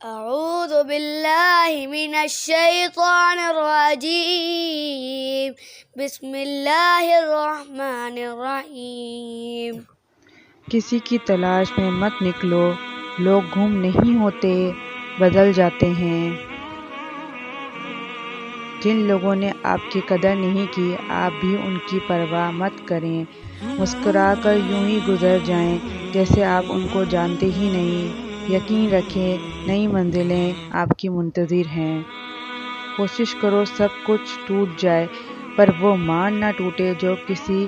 أعوذ بالله من الشيطان الرجيم بسم اللہ الرحمن الرحیم۔ کسی کی تلاش میں مت نکلو، لوگ گم نہیں ہوتے، بدل جاتے ہیں۔ جن لوگوں نے آپ کی قدر نہیں کی، آپ بھی ان کی پرواہ مت کریں، مسکرا کر یوں ہی گزر جائیں جیسے آپ ان کو جانتے ہی نہیں۔ یقین رکھیں، نئی منزلیں آپ کی منتظر ہیں۔ کوشش کرو سب کچھ ٹوٹ جائے پر وہ مان نہ ٹوٹے جو کسی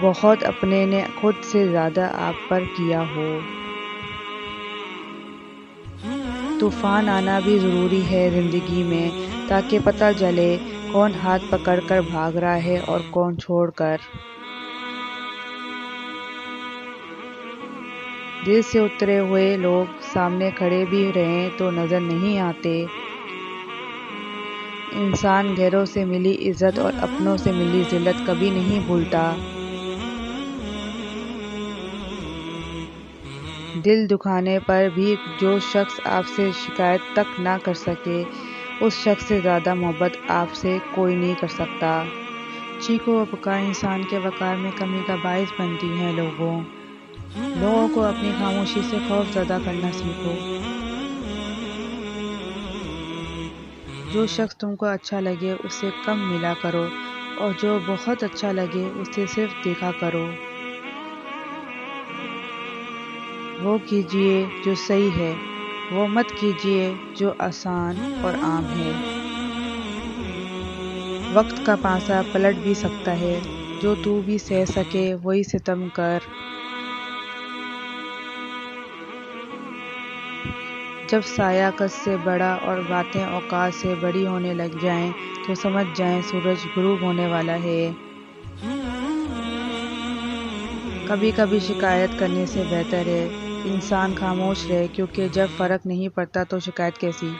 بہت اپنے نے خود سے زیادہ آپ پر کیا ہو۔ طوفان آنا بھی ضروری ہے زندگی میں، تاکہ پتہ چلے کون ہاتھ پکڑ کر بھاگ رہا ہے اور کون چھوڑ کر۔ دل سے اترے ہوئے لوگ سامنے کھڑے بھی رہیں تو نظر نہیں آتے۔ انسان غیروں سے ملی عزت اور اپنوں سے ملی ذلت کبھی نہیں بھولتا۔ دل دکھانے پر بھی جو شخص آپ سے شکایت تک نہ کر سکے، اس شخص سے زیادہ محبت آپ سے کوئی نہیں کر سکتا۔ چیخ و پکار انسان کے وقار میں کمی کا باعث بنتی ہے۔ لوگوں کو اپنی خاموشی سے خوف زدہ کرنا سیکھو۔ جو شخص تم کو اچھا لگے اسے کم ملا کرو، اور جو بہت اچھا لگے اسے صرف دیکھا کرو۔ وہ کیجئے جو صحیح ہے، وہ مت کیجئے جو آسان اور عام ہے۔ وقت کا پانسہ پلٹ بھی سکتا ہے، جو تو بھی سہ سکے وہی ستم کر۔ جب سایہ قد سے بڑا اور باتیں اوقات سے بڑی ہونے لگ جائیں تو سمجھ جائیں سورج غروب ہونے والا ہے۔ کبھی کبھی شکایت کرنے سے بہتر ہے انسان خاموش رہے، کیونکہ جب فرق نہیں پڑتا تو شکایت کیسی؟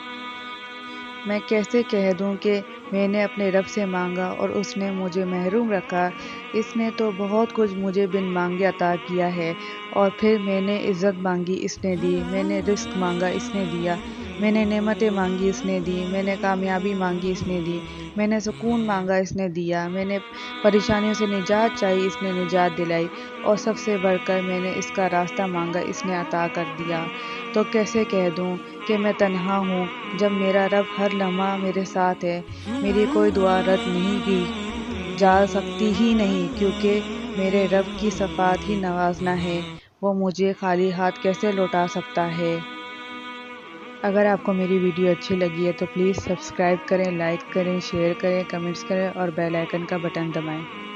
میں کیسے کہہ دوں کہ میں نے اپنے رب سے مانگا اور اس نے مجھے محروم رکھا۔ اس نے تو بہت کچھ مجھے بن مانگے عطا کیا ہے، اور پھر میں نے عزت مانگی اس نے دی، میں نے رزق مانگا اس نے دیا، میں نے نعمتیں مانگی اس نے دی، میں نے کامیابی مانگی اس نے دی، میں نے سکون مانگا اس نے دیا، میں نے پریشانیوں سے نجات چاہی اس نے نجات دلائی، اور سب سے بڑھ کر میں نے اس کا راستہ مانگا اس نے عطا کر دیا۔ تو کیسے کہہ دوں کہ میں تنہا ہوں جب میرا رب ہر لمحہ میرے ساتھ ہے؟ میری کوئی دعا رد نہیں کی جا سکتی ہی نہیں، کیونکہ میرے رب کی صفات ہی نوازنا ہے، وہ مجھے خالی ہاتھ کیسے لوٹا سکتا ہے؟ اگر آپ کو میری ویڈیو اچھی لگی ہے تو پلیز سبسکرائب کریں، لائک کریں، شیئر کریں، کمنٹس کریں اور بیل آئیکن کا بٹن دبائیں۔